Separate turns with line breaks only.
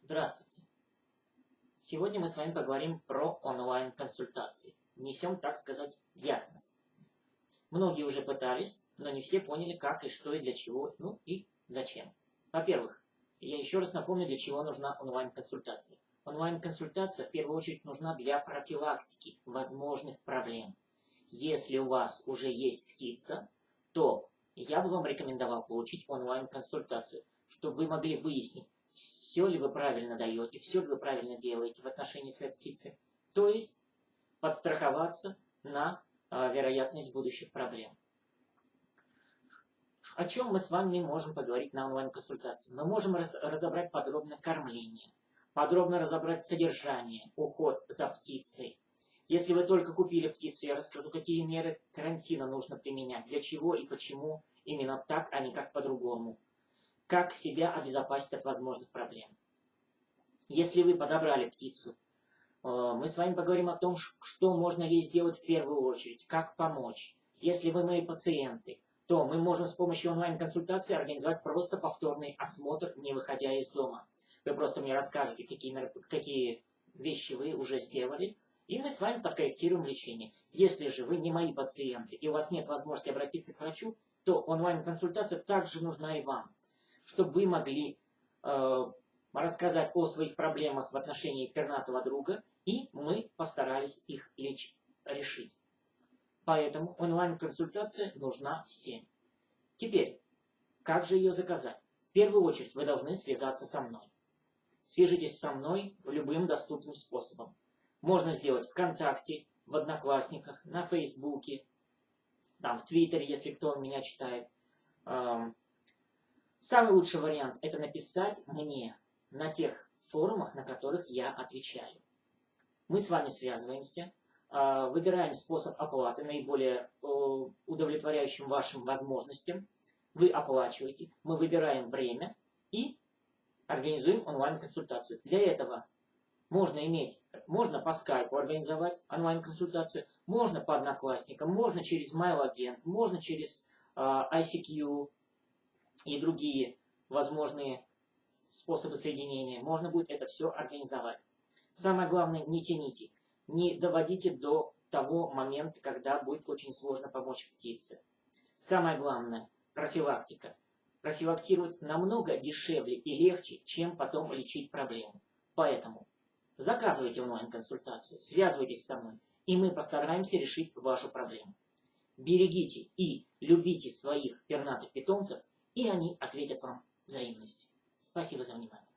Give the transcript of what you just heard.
Здравствуйте! Сегодня мы с вами поговорим про онлайн-консультации. Внесем, так сказать, ясность. Многие уже пытались, но не все поняли, как и что и для чего, ну и зачем. Во-первых, я еще раз напомню, для чего нужна онлайн-консультация. Онлайн-консультация в первую очередь нужна для профилактики возможных проблем. Если у вас уже есть птица, то я бы вам рекомендовал получить онлайн-консультацию, чтобы вы могли выяснить, все ли вы правильно даете, все ли вы правильно делаете в отношении своей птицы. То есть подстраховаться на вероятность будущих проблем. О чем мы с вами можем поговорить на онлайн-консультации? Мы можем разобрать подробно кормление, подробно разобрать содержание, уход за птицей. Если вы только купили птицу, я расскажу, какие меры карантина нужно применять, для чего и почему именно так, а не как по-другому. Как себя обезопасить от возможных проблем. Если вы подобрали птицу, мы с вами поговорим о том, что можно ей сделать в первую очередь, как помочь. Если вы мои пациенты, то мы можем с помощью онлайн-консультации организовать просто повторный осмотр, не выходя из дома. Вы просто мне расскажете, какие вещи вы уже сделали, и мы с вами подкорректируем лечение. Если же вы не мои пациенты, и у вас нет возможности обратиться к врачу, то онлайн-консультация также нужна и вам, чтобы вы могли рассказать о своих проблемах в отношении пернатого друга, и мы постарались их решить. Поэтому онлайн-консультация нужна всем. Теперь, как же ее заказать? В первую очередь вы должны связаться со мной. Свяжитесь со мной любым доступным способом. Можно сделать ВКонтакте, в Одноклассниках, на Фейсбуке, там, в Твиттере, если кто меня читает. Самый лучший вариант – это написать мне на тех форумах, на которых я отвечаю. Мы с вами связываемся, выбираем способ оплаты, наиболее удовлетворяющим вашим возможностям. Вы оплачиваете, мы выбираем время и организуем онлайн-консультацию. Для этого можно по скайпу организовать онлайн-консультацию, можно по Одноклассникам, можно через MailAgent, можно через ICQ, и другие возможные способы соединения. Можно будет это все организовать. Самое главное, не тяните. Не доводите до того момента, когда будет очень сложно помочь птице. Самое главное, профилактика. Профилактировать намного дешевле и легче, чем потом лечить проблему. Поэтому заказывайте онлайн-консультацию, связывайтесь со мной, и мы постараемся решить вашу проблему. Берегите и любите своих пернатых питомцев, и они ответят вам взаимностью. Спасибо за внимание.